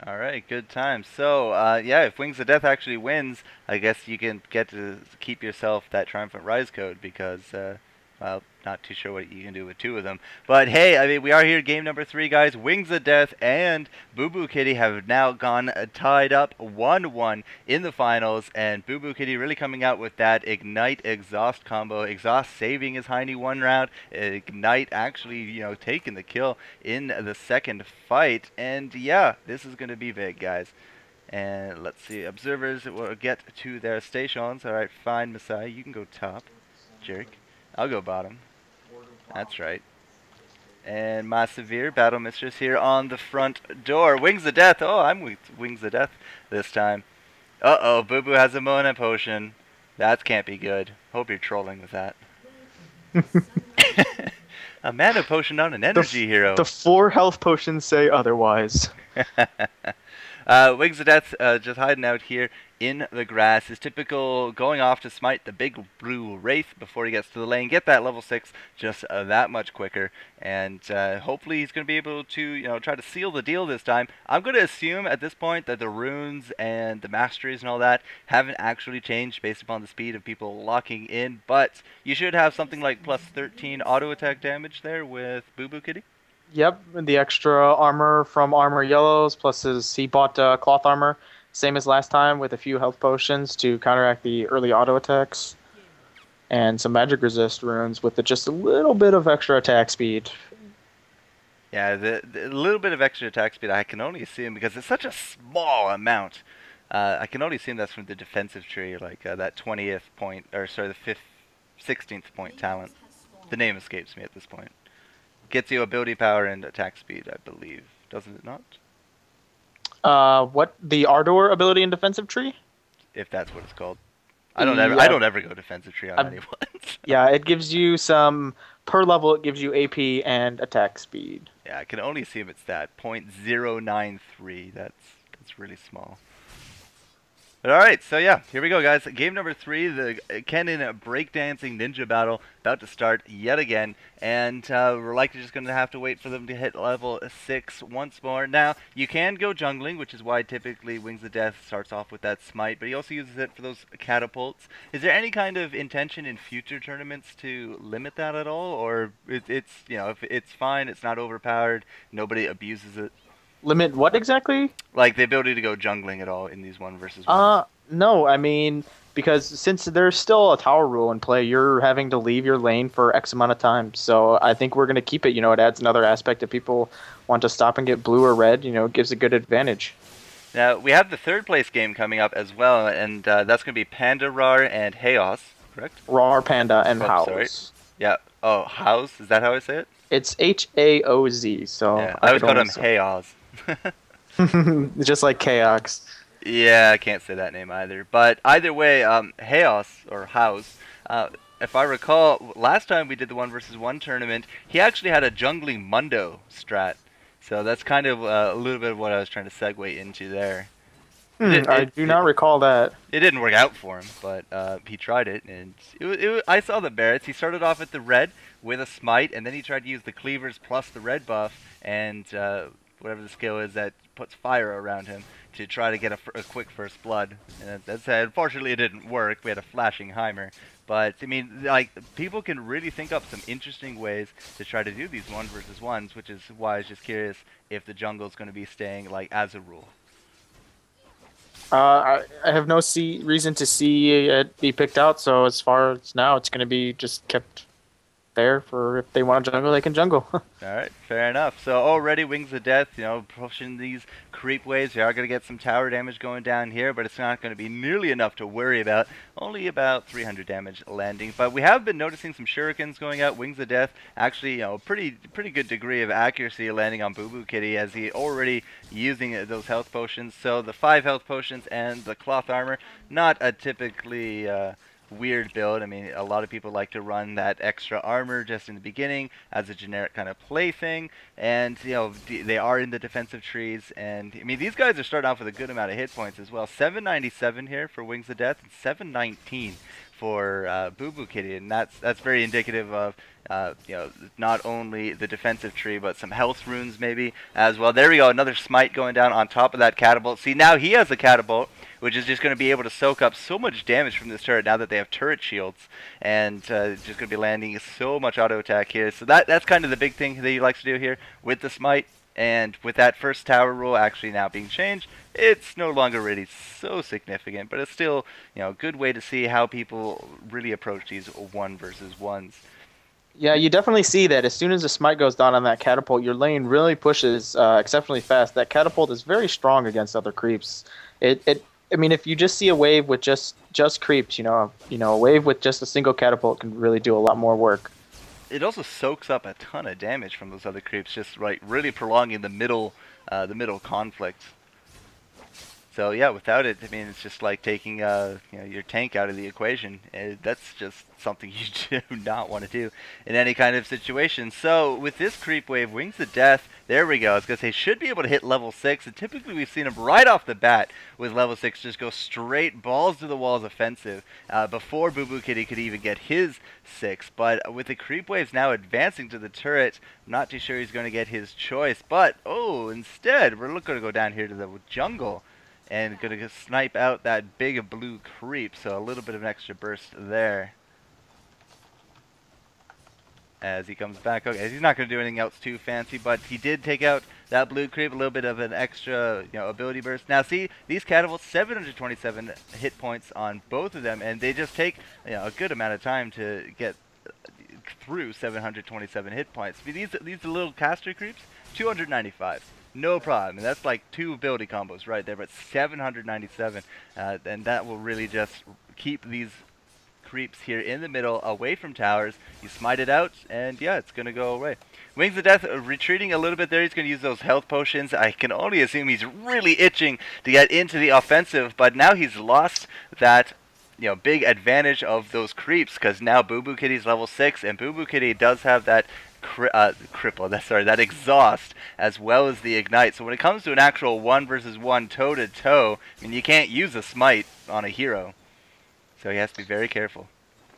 All right, good time. So, yeah, if Wings of Death actually wins, I guess you can get to keep yourself that Triumphant Rise code because, well, not too sure what you can do with two of them. But hey, I mean, we are here, game number 3, guys. Wings of Death and BubuKitty have now gone tied up 1-1 in the finals, and BubuKitty really coming out with that Ignite Exhaust combo. Exhaust saving his Heine one round, Ignite actually, taking the kill in the second fight. And yeah, this is going to be big, guys. And let's see, observers will get to their stations. Alright, fine, Messiah, you can go top. Jerk. I'll go bottom. That's right. And my severe battle mistress here on the front door. Wings of Death. Oh, I'm with Wings of Death this time. Uh-oh, Bubu has a Mana potion. That can't be good. Hope you're trolling with that. A mana potion on an energy hero. The 4 health potions say otherwise. Wings of Death just hiding out here in the grass. His typical going off to smite the big blue wraith before he gets to the lane. Get that level 6 just that much quicker. And hopefully he's going to be able to, try to seal the deal this time. I'm going to assume at this point that the runes and the masteries and all that haven't actually changed based upon the speed of people locking in. But you should have something like plus 13 auto attack damage there with BubuKitty. Yep, the extra armor from Armor Yellows, plus he bought cloth armor, same as last time, with a few health potions to counteract the early auto attacks, and some magic resist runes with just a little bit of extra attack speed. Yeah, the little bit of extra attack speed I can only assume because it's such a small amount. I can only assume that's from the defensive tree, like that 20th point, or sorry, the 16th point talent. The name escapes me at this point. Gets you ability power and attack speed, I believe. Doesn't it not? What, the Ardor ability in defensive tree? If that's what it's called. I don't ever go defensive tree on anyone. Yeah, it gives you some per level. It gives you AP and attack speed. Yeah, I can only assume it's that 0.093. That's really small. But alright, so yeah, here we go, guys. Game number 3, the Kennen breakdancing ninja battle about to start yet again. And we're likely just going to have to wait for them to hit level 6 once more. Now, you can go jungling, which is why typically Wings of Death starts off with that smite, but he also uses it for those catapults. Is there any kind of intention in future tournaments to limit that at all? Or it's, if it's fine, it's not overpowered, nobody abuses it? Limit what exactly? Like the ability to go jungling at all in these 1 versus 1s? No, I mean, because since there's still a tower rule in play, you're having to leave your lane for X amount of time. So I think we're going to keep it. It adds another aspect if people want to stop and get blue or red, it gives a good advantage. Now, we have the 3rd place game coming up as well, and that's going to be Panda, Rar, and Chaos, correct? Rar, Panda, and Oh, House. sorry. Yeah. Oh, House? Is that how I say it? It's Haoz, so... Yeah, I always called him Chaos. Just like Chaos. Yeah, I can't say that name either. But either way, Chaos, or House, if I recall, last time we did the 1 versus 1 tournament, he actually had a jungling Mundo strat. So that's kind of a little bit of what I was trying to segue into there. I do not recall that. It didn't work out for him, but he tried it, and I saw the merits. He started off at the red with a smite, and then he tried to use the cleavers plus the red buff, and whatever the skill is that puts fire around him to try to get a quick first blood. And unfortunately, it didn't work. We had a flashing Heimer. But, I mean, like, people can really think up some interesting ways to try to do these 1 versus 1s, which is why I was just curious if the jungle's going to be staying, like, as a rule. I have no reason to see it be picked out, so as far as now, it's going to be just kept there for if they want to jungle, they can jungle. Alright, fair enough. So already Wings of Death, pushing these creep waves. We are going to get some tower damage going down here, but it's not going to be nearly enough to worry about. Only about 300 damage landing. But we have been noticing some shurikens going out. Wings of Death actually, pretty good degree of accuracy landing on BubuKitty as he already using those health potions. So the 5 health potions and the cloth armor, not a typically weird build. I mean, a lot of people like to run that extra armor just in the beginning as a generic kind of play thing, and they are in the defensive trees, and I mean, these guys are starting off with a good amount of hit points as well. 797 here for Wings of Death and 719 for BubuKitty, and that's very indicative of not only the defensive tree, but some health runes maybe as well. There we go, another smite going down on top of that catapult. See, now he has a catapult, which is just going to be able to soak up so much damage from this turret now that they have turret shields, and just going to be landing so much auto attack here. So that's kind of the big thing that he likes to do here with the smite. And with that first tower rule actually now being changed, it's no longer really so significant, but it's still, a good way to see how people really approach these 1 versus 1s. Yeah, you definitely see that as soon as the smite goes down on that catapult, your lane really pushes exceptionally fast. That catapult is very strong against other creeps. I mean, if you just see a wave with just creeps, a wave with just a single catapult can really do a lot more work. It also soaks up a ton of damage from those other creeps, just like really prolonging the middle conflict. So yeah, without it, I mean, it's just like taking your tank out of the equation. That's just something you do not want to do in any kind of situation. So with this creep wave, Wings of Death, there we go. I was gonna say should be able to hit level 6, and typically we've seen him right off the bat with level 6 just go straight balls to the walls offensive before BubuKitty could even get his 6. But with the creep waves now advancing to the turret, I'm not too sure he's going to get his choice. But instead we're going to go down here to the jungle. And going to snipe out that big blue creep, so a little bit of an extra burst there. As he comes back, okay, he's not going to do anything else too fancy, but he did take out that blue creep, a little bit of an extra, ability burst. Now see, these catapults, 727 hit points on both of them, and they just take, a good amount of time to get through 727 hit points. I mean, these little caster creeps, 295. No problem, and that's like 2 ability combos right there, but 797, and that will really just keep these creeps here in the middle away from towers. You smite it out, and yeah, it's going to go away. Wings of Death retreating a little bit there. He's going to use those health potions. I can only assume he's really itching to get into the offensive, but now he's lost that big advantage of those creeps, because now BubuKitty's level 6, and BubuKitty does have that that exhaust as well as the ignite. So when it comes to an actual 1 versus 1 toe to toe, I mean, you can't use a smite on a hero, so he has to be very careful.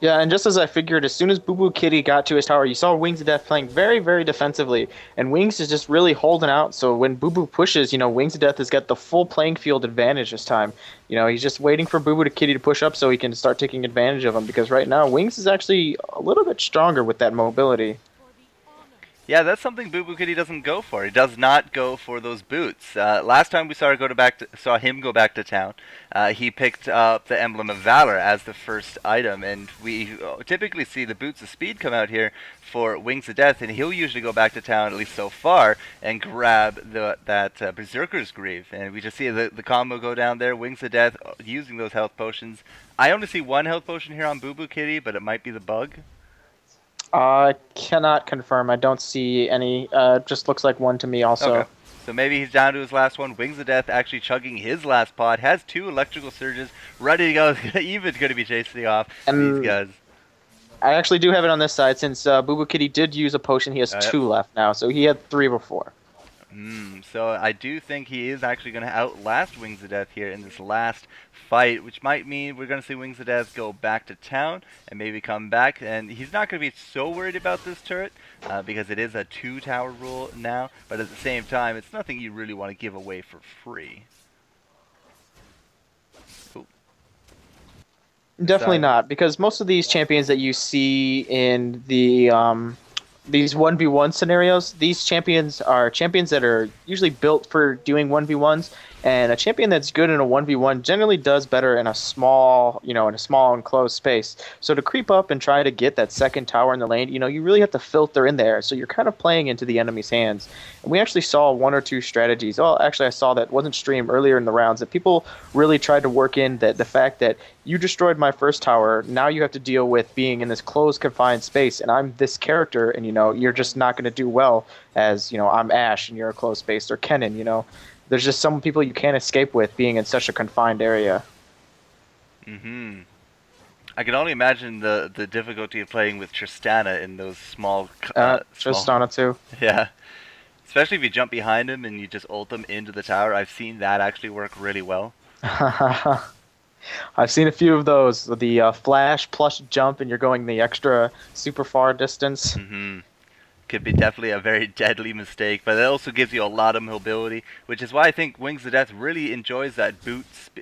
Yeah, and just as I figured, as soon as BubuKitty got to his tower, you saw Wings of Death playing very, very defensively, and Wings is just really holding out. So when Bubu pushes, Wings of Death has got the full playing field advantage this time. He's just waiting for BubuKitty to push up so he can start taking advantage of him, because right now Wings is actually a little bit stronger with that mobility. Yeah, that's something BubuKitty doesn't go for. He does not go for those boots. Last time we saw him go back to town, he picked up the Emblem of Valor as the first item, and we typically see the Boots of Speed come out here for Wings of Death, and he'll usually go back to town, at least so far, and grab that Berserker's Greave. And we just see the combo go down there, Wings of Death using those health potions. I only see 1 health potion here on BubuKitty, but it might be the bug. I cannot confirm. I don't see any. Just looks like 1 to me also. Okay. So maybe he's down to his last one. Wings of Death actually chugging his last pod. Has 2 electrical surges ready to go. Even's going to be chasing off these guys. I actually do have it on this side, since BubuKitty did use a potion. He has 2 left now, so he had 3 before. So I do think he is actually going to outlast Wings of Death here in this last fight, which might mean we're going to see Wings of Death go back to town and maybe come back. And he's not going to be so worried about this turret because it is a 2-tower rule now. But at the same time, it's nothing you really want to give away for free. Ooh. Definitely not, because most of these champions that you see in the these 1v1 scenarios, these champions are champions that are usually built for doing 1v1s, and a champion that's good in a 1v1 generally does better in a small, in a small enclosed space. So to creep up and try to get that second tower in the lane, you really have to filter in there. So you're kind of playing into the enemy's hands. And we actually saw 1 or 2 strategies. Oh, actually I saw that wasn't streamed earlier in the rounds, that people really tried to work in that the fact that you destroyed my first tower, now you have to deal with being in this closed, confined space, and I'm this character, and you're just not going to do well as I'm Ashe and you're a closed space, or Kennen. There's just some people you can't escape with being in such a confined area. I can only imagine the difficulty of playing with Tristana in those small. Tristana too. Yeah, especially if you jump behind him and you just ult them into the tower. I've seen that actually work really well. I've seen a few of those. The flash plus jump, and you're going the extra super far distance. Mm-hmm. Could be definitely a very deadly mistake, but it also gives you a lot of mobility, which is why I think Wings of Death really enjoys that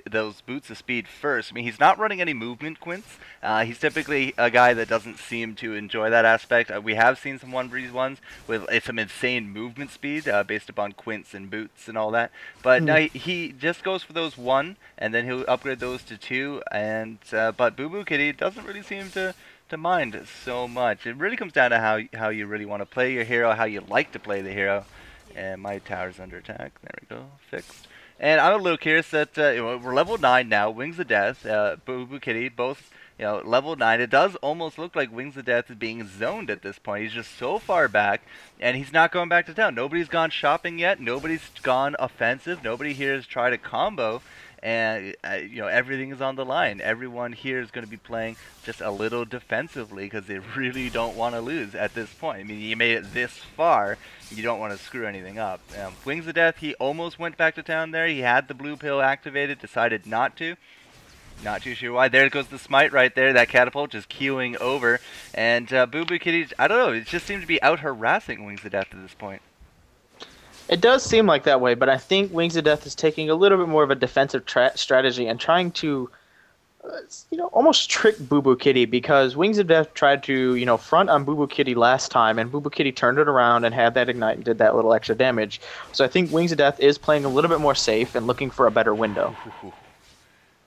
those boots of speed first. I mean, he's not running any movement quints. He's typically a guy that doesn't seem to enjoy that aspect. We have seen some 1v1s with some insane movement speed based upon quints and boots and all that, but no, he just goes for those 1, and then he'll upgrade those to 2, and but BubuKitty doesn't really seem to mind so much. It really comes down to how you really want to play your hero, how you like to play the hero. And my tower's under attack. There we go, fixed. And I'm a little curious that we're level 9 now. Wings of Death, BubuKitty, both level 9. It does almost look like Wings of Death is being zoned at this point. He's just so far back, and he's not going back to town. Nobody's gone shopping yet. Nobody's gone offensive. Nobody here has tried a combo. And everything is on the line. Everyone here is going to be playing just a little defensively because they really don't want to lose at this point. I mean, you made it this far, you don't want to screw anything up. Wings of Death, he almost went back to town there. He had the blue pill activated, decided not to. Not too sure why. There goes the smite right there. That catapult just queuing over. And BubuKitty, I don't know, it just seems to be out harassing Wings of Death at this point. It does seem like that way, but I think Wings of Death is taking a little bit more of a defensive strategy and trying to, almost trick BubuKitty, because Wings of Death tried to, front on BubuKitty last time, and BubuKitty turned it around and had that ignite and did that little extra damage. So I think Wings of Death is playing a little bit more safe and looking for a better window.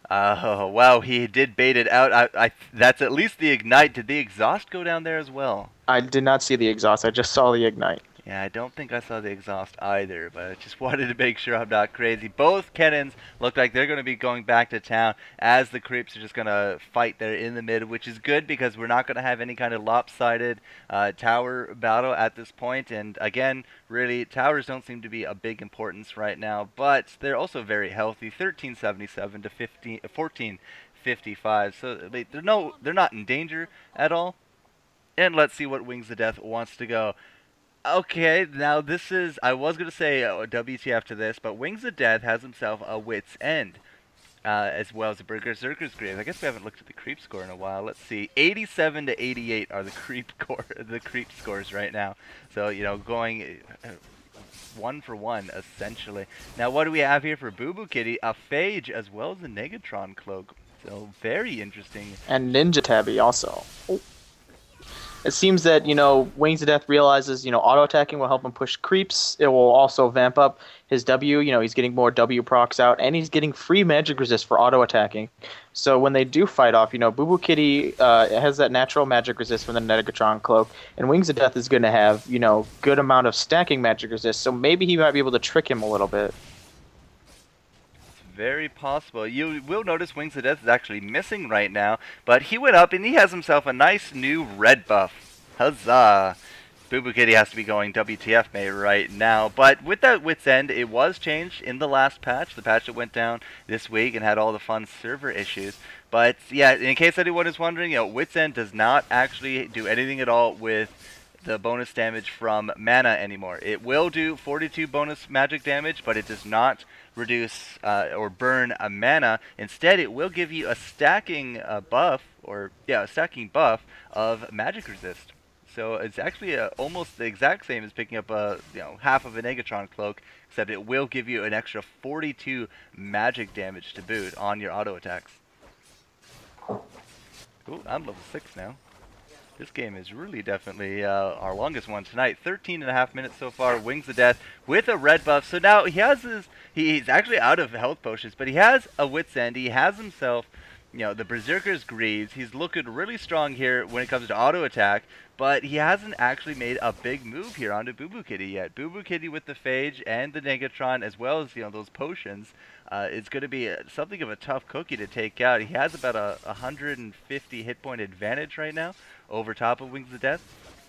Oh, wow, he did bait it out. That's at least the ignite. Did the exhaust go down there as well? I did not see the exhaust. I just saw the ignite. Yeah, I don't think I saw the exhaust either, but I just wanted to make sure I'm not crazy. Both cannons look like they're going to be going back to town as the creeps are just going to fight there in the mid, which is good because we're not going to have any kind of lopsided tower battle at this point. And again, really, towers don't seem to be a big importance right now, but they're also very healthy. 1377 to 1455, so they're not in danger at all. And let's see what Wings of Death wants to go. Okay, now this is, I was going to say WTF to this, but Wings of Death has himself a Wit's End, as well as a Berserker's Grave. I guess we haven't looked at the creep score in a while. Let's see, 87 to 88 are the creep scores right now. So, going 1 for 1, essentially. Now, what do we have here for BubuKitty? A Phage, as well as a Negatron Cloak. So, very interesting. And Ninja Tabby also. Oh. It seems that, Wings of Death realizes, auto-attacking will help him push creeps. It will also vamp up his W. He's getting more W procs out, and he's getting free magic resist for auto-attacking. So when they do fight off, BubuKitty has that natural magic resist from the Negatron Cloak, and Wings of Death is going to have, good amount of stacking magic resist, so maybe he might be able to trick him a little bit. Very possible. You will notice Wings of Death is actually missing right now, but he went up and he has himself a nice new red buff. Huzzah! BubuKitty has to be going WTF May right now, but with that Wit's End, it was changed in the last patch, the patch that went down this week and had all the fun server issues. But yeah, in case anyone is wondering, Wit's End does not actually do anything at all with the bonus damage from mana anymore. It will do 42 bonus magic damage, but it does not reduce or burn a mana. Instead, it will give you a stacking buff, a stacking buff of magic resist. So it's actually almost the exact same as picking up half of a Negatron Cloak, except it will give you an extra 42 magic damage to boot on your auto attacks. Ooh, I'm level 6 now. This game is really definitely our longest one tonight. 13.5 minutes so far. Wings of Death with a red buff. So now he has he's actually out of health potions, but he has a Wit's End. He has himself, the Berserker's Greaves. He's looking really strong here when it comes to auto attack, but he hasn't actually made a big move here onto BubuKitty yet. BubuKitty with the Phage and the Negatron, as well as those potions, it's going to be something of a tough cookie to take out. He has about a 150 hit point advantage right now over top of Wings of Death,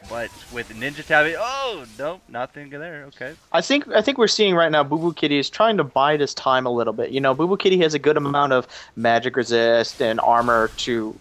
but with Ninja Tabby, oh nope, nothing there. Okay. I think we're seeing right now BubuKitty is trying to bide his time a little bit. BubuKitty has a good amount of magic resist and armor to.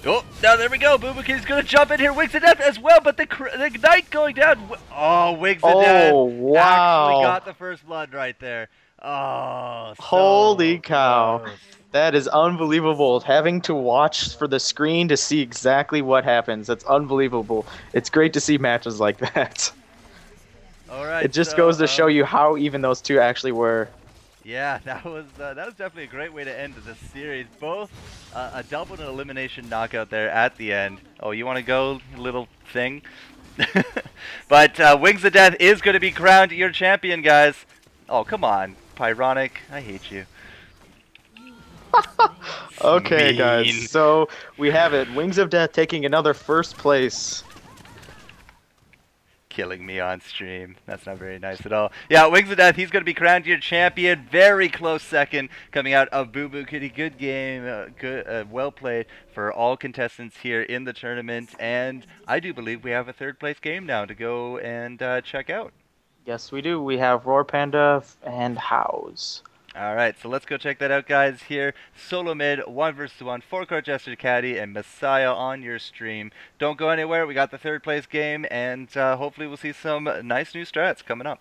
Oh, now there we go. BubuKitty's gonna jump in here. Wings of Death as well, but the ignite going down. Oh, Wings of Death wow. actually got the first blood right there. Oh, so holy cow. close. That is unbelievable. Having to watch for the screen to see exactly what happens. That's unbelievable. It's great to see matches like that. All right, It just so goes to show you how even those two actually were. yeah, that was definitely a great way to end the series. Both a double and elimination knockout there at the end. Oh, you want to go, little thing? But Wings of Death is going to be crowned your champion, guys. Oh, come on, Pyronic. I hate you. Okay, Mean. guys. So we have it. Wings of Death taking another first place. Killing me on stream. That's not very nice at all. Yeah, Wings of Death, he's going to be crowned your champion. Very close second coming out of BubuKitty. Good game. Good, well played for all contestants here in the tournament. And I do believe we have a third place game now to go and check out. Yes, we do. We have Roar Panda and House. All right, so let's go check that out, guys. Here, SoloMid, 1 versus 1, FourCourtJester, Caddy, and Messiah on your stream. Don't go anywhere. We got the third place game, and hopefully we'll see some nice new strats coming up.